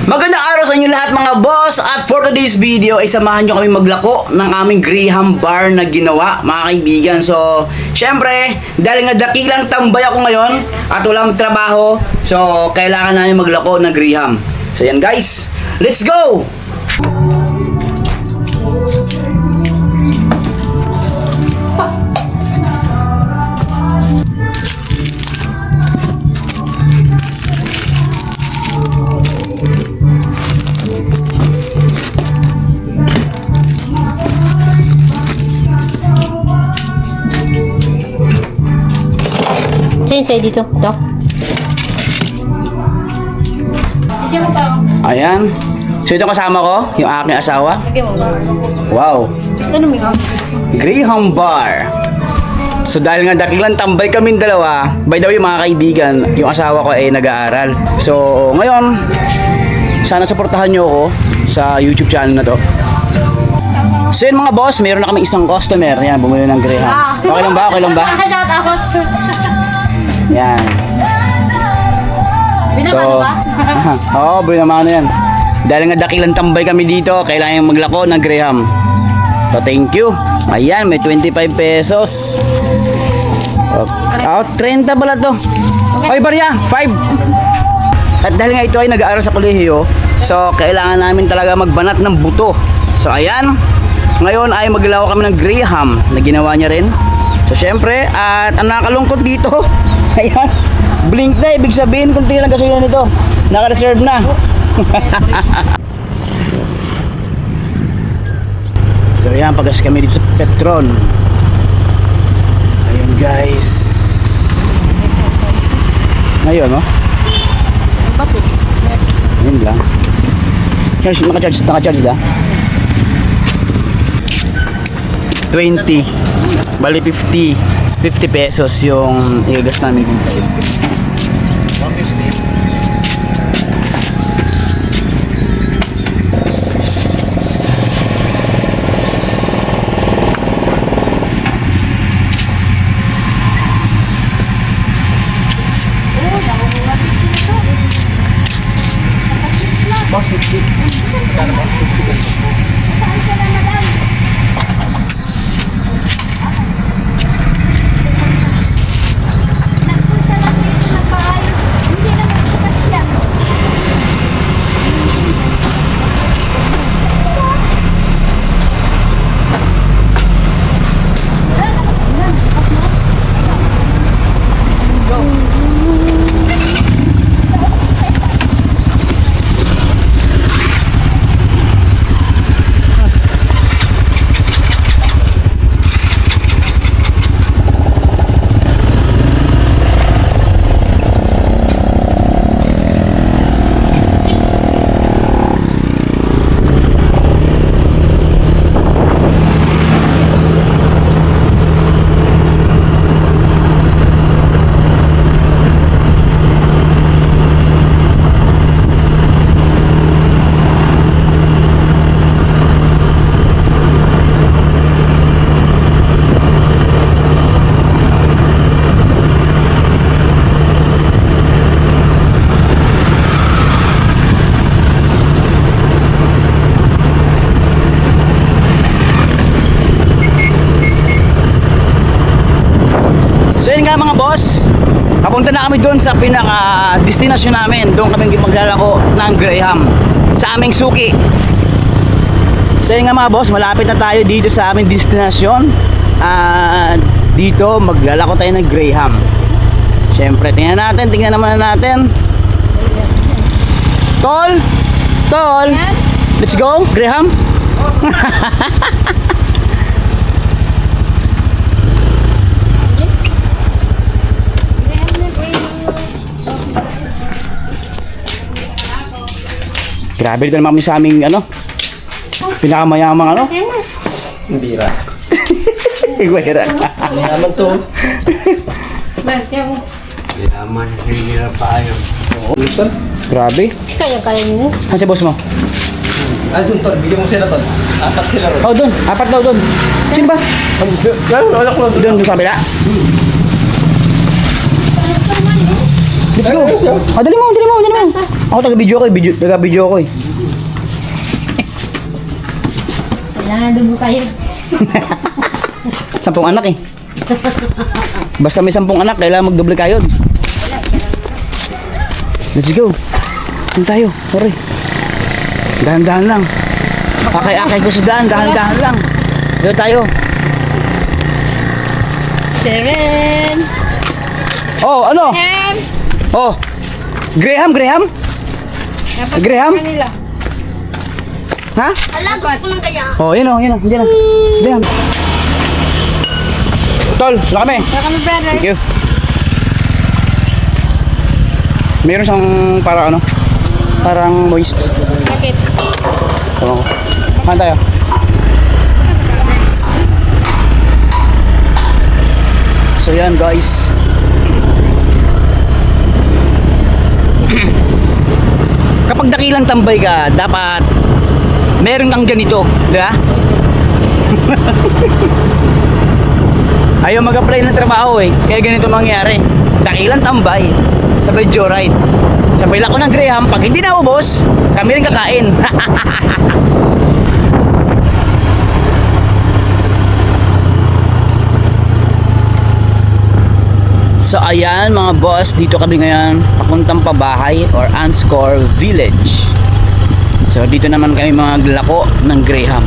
Magandang araw sa inyo lahat mga boss, at for today's video ay samahan nyo kami maglako ng aming Graham bar na ginawa mga kaibigan. So syempre dahil nga dakilang tambay ako ngayon at walang trabaho, so kailangan namin maglako ng Graham. So yan guys, let's go! Sa'yo dito. Ito. Lagyan mo pa ako. Ayan. So ito kasama ko, yung aking asawa. Lagyan mo ba? Wow, Ito lumingaw. Graham bar. So dahil nga dakilang tambay kaming dalawa, by the way mga kaibigan, yung asawa ko ay nag-aaral. So ngayon, sana supportahan nyo ako sa YouTube channel na to. So yun mga boss, meron na kami isang customer. Yan, bumili ng Graham. Okay lang ba? Okay lang ba? Shout out. Yan. Binamano ba? Oo, binamano yan. Dahil nga dakilang tambay kami dito, kailangan yung maglako ng Graham. So thank you. Ayan, may 25 pesos. Oh, 30 pala to. Oy, barya, 5. At dahil nga ito ay nag-aaral sa kolehiyo, so kailangan namin talaga magbanat ng buto. So ayan, ngayon ay maglako kami ng Graham na ginawa niya rin. So syempre, at ang nakalungkot dito, ayan, blink na, ibig sabihin kung lang gasolina nito, naka-reserve na. So ayan, pagas kami dito sa Petron. Ayun guys. Ngayon, no? Bakit? Ayun lang. Naka-charge na? 20. Bali 50 pesos yung igagas namin dito. So yun nga mga boss, papunta na kami doon sa pinaka-destinasyon namin. Doon kami maglalako ng Graham sa aming suki. So yun nga mga boss, malapit na tayo dito sa aming destinasyon. Dito maglalako tayo ng Graham. Siyempre, tingnan naman natin. Tol, let's go, Graham. Grabe dito naman kami sa aming pinakamayamang Bira. Iguera. Mayaman to. Lagyan mo. Mayaman. Hirap pa ayaw. Ito? Grabe. Kaya mo. Saan si boss mo? Ay, dun, Tol. Bigyan mo sila, Tol. 4 sila ron. Oh, doon. 4 daw doon. Sino ba? Yan, wala ko lang. Doon sa kabila. Let's go. Dali mo. Ako taga-video ko eh. Kailangan dugo kayo. 10 anak eh. Basta may 10 anak, kailangan magdoble kayod. Let's go. Saan tayo? Sorry. Dahan-dahan lang. Akay-akay ko sa daan, dahan-dahan lang. Dito tayo. Seren. Oh, ano? Oh. Graham? Graham? Ha? Alagot ko ng kaya. Oh, yun oh. Diyan. Tol, wala kami. Welcome, brother. Thank you. Meron siyang parang moist. Bakit? Tama ko. Kain tayo. So yan guys. Kapag dakilang tambay ka, dapat meron kang ganito, di ba? Ayaw mag-apply ng trabaho eh. Kaya ganito mangyari. Dakilang tambay. Sabay joyride. Sabay lako ng Graham. Pag hindi naubos, kami rin kakain. So ayan mga boss, dito kami ngayon papuntang pabahay or Anscor Village. So dito naman kami maglako ng Graham.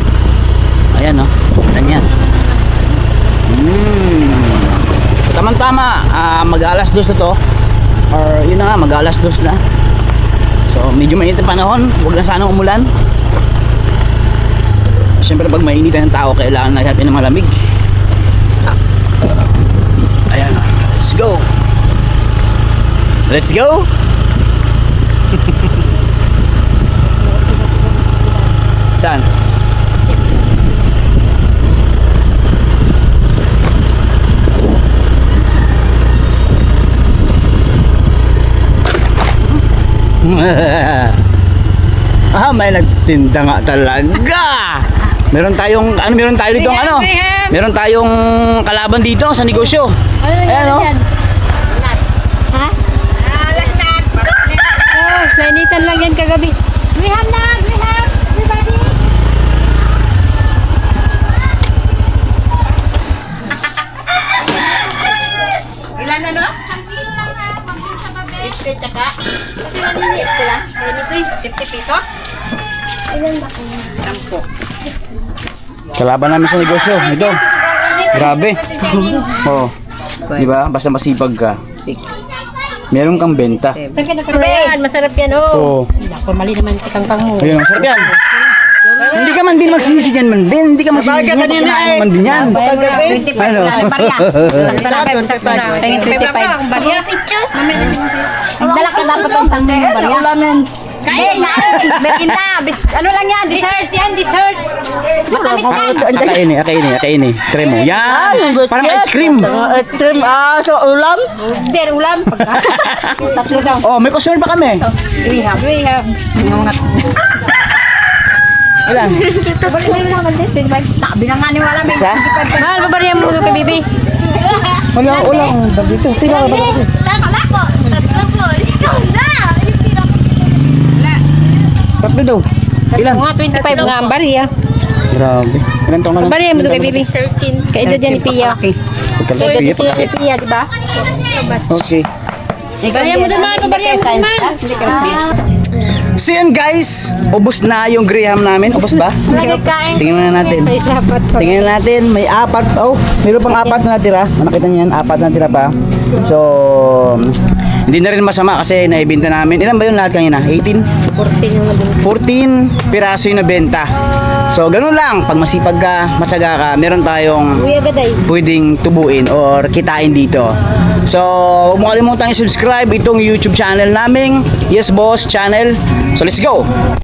Ayan o, ganyan. Tama-tama, mag-alas 2 na to. Or yun na nga, mag-alas 2 na. So medyo mainit ang panahon, huwag na sanang umulan. Siyempre pag mainitan ng tao, kailangan natin ng malamig. Ayan, let's go. Let's go. Saan? May nagtinda nga talaga. Meron tayong meron tayong kalaban dito sa negosyo. Ano Ayan, oh. yan? Ha? Lagnat. Oh, nainitan lang yan kagabi. Graham na! Graham! Everybody! Ilan na no? 50 tsaka? Kasi maliliit sila. Ito 50 pesos? Ilan ba ko? 10. Kalaban namin sa negosyo. Ito. Grabe. Oh. Di ba? Basta masipag ka. 6. Meron kang benta. Saan ka nakarayan? Masarap yan, oh. Oo. Ako, mali naman kitang pango. Ayun, masarap yan. Hindi ka man din magsisisi dyan man din. Hindi ka magsisisi dyan. Kinain man din yan. Ano? Tingin 25. Ang dala ka dapat ang sangay ng barya. Ulamin. Kain na! Merinda! Ano lang yan? Dessert yan! Dessert! Matamis yan! Akaini. Try mo. Yan! Parang ice cream. Ice cream, so ulam? Hindi, ulam. Tatlo daw. Oh, may customer ba kami? We have. Ilan? Balik mo yung mga 25. Tabi na nga ni wala. Isa? Mahal, babariyan mo ito kay Bibi. Wala. Dito. Tira ba? Tama na po. Tatlo po. Ikaw na. Tatlo daw. Ilan? Mga 25 nga ang bariya. Grabe. Ilan taong ka na? Babariyan mo ito kay Bibi. 13. Kaedad yan ni Pia. Kaedad Pagkalapit. siya ni Pia, di ba? Okay. Bariyan mo naman, babariyan mo naman. So yan guys, ubos na yung Graham namin. Ubos ba? Nagkain. Tingnan na natin. Tingnan natin, may 4. Oh, mayroon pang 4 na natira. Nakita niyo yan, 4 na natira pa. So, hindi na rin masama kasi naibenta namin. Ilan ba yun lahat kanina? 18? 14 yung madaling. 14 piraso yung nabenta. So, ganun lang. Pag masipag ka, matyaga ka, meron tayong Uy, agaday. pwedeng tubuin or kitain dito. So, huwag mo kalimutang i-subscribe itong YouTube channel naming Yes Boss Channel. So, let's go!